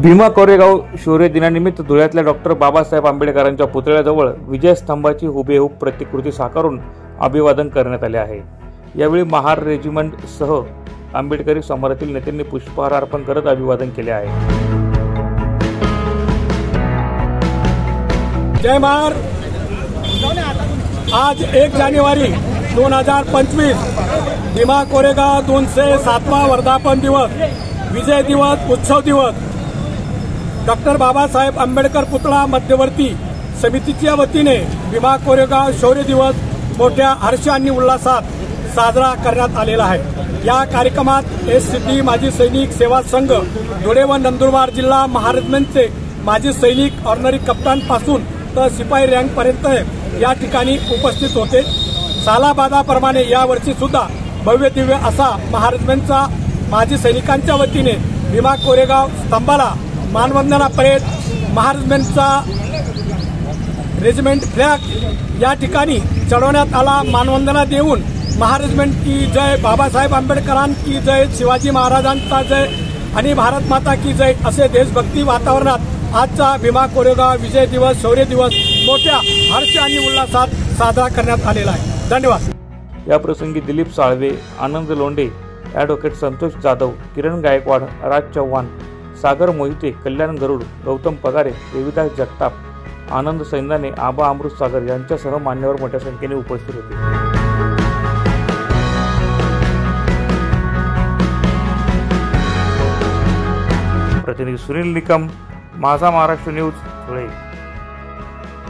भीमा कोरेगाव शौर्य दिनानिमित्त धुळ्यातल्या डॉक्टर बाबासाहेब आंबेडकरांच्या पुतळ्याजवळ विजय स्तंभाची हुबेहूब प्रतिकृती साकारून अभिवादन करण्यात आले आहे। यावेळी महार रेजिमेंट सह आंबेडकरी समाजातील नेत्यांनी पुष्पहार अर्पण करत अभिवादन केले आहे। जय महार। आज 1 जानेवारी 2025 भीमा कोरेगाव 207वां वर्धापन दिवस, विजय दिवस, उत्सव दिवस डॉक्टर बाबासाहेब आंबेडकर पुतळा मध्यवर्ती समितीच्या वतीने भीमा कोरेगाव शौर्य दिवस मोठ्या हर्ष आणि उल्हासात साजरा करण्यात आलेला आहे। या कार्यक्रमात एससीटी माजी सैनिक सेवा संघ धुळे व नंदुरबार जिल्हा महारेजिमेंटचे माजी सैनिक ऑर्डनरी कप्तान पासून तर शिपाई रँक पर्यंत या ठिकाणी उपस्थित होते। सालाबादाप्रमाणे यावर्षी सुद्धा भव्य दिव्य असा महारेजिमेंटचा माजी सैनिकांच्या वतीने भीमा कोरेगाव स्तंभाला मानवंदना परेड, महारेजिमेंटचा रेजिमेंट फ्लॅग या ठिकाणी चढवण्यात आला। मानवंदना देऊन महारेजिमेंट की जय, बाबासाहेब आंबेडकरांची जय, शिवाजी महाराजांचा जय आणि भारत माता की जय असे देशभक्ती वातावरणात आजचा भीमा कोरेगाव विजय दिवस, शौर्य दिवस मोठ्या हर्ष आणि उल्हासात साजरा करण्यात आलेला आहे। धन्यवाद। या प्रसंगी दिलीप साळवे, आनंद लोंढे, ॲडव्होकेट संतोष जाधव, किरण गायकवाड, राज चव्हाण, सागर मोहिते, कल्याण गरुड, गौतम पगारे, देविदास जगताप, आनंद सैंदाने, आबा अमृत सागर यांच्यासह मान्यवर मोठ्या संख्येने उपस्थित होते। प्रतिनिधी सुनील निकम, माझा महाराष्ट्र न्यूज, धुळे।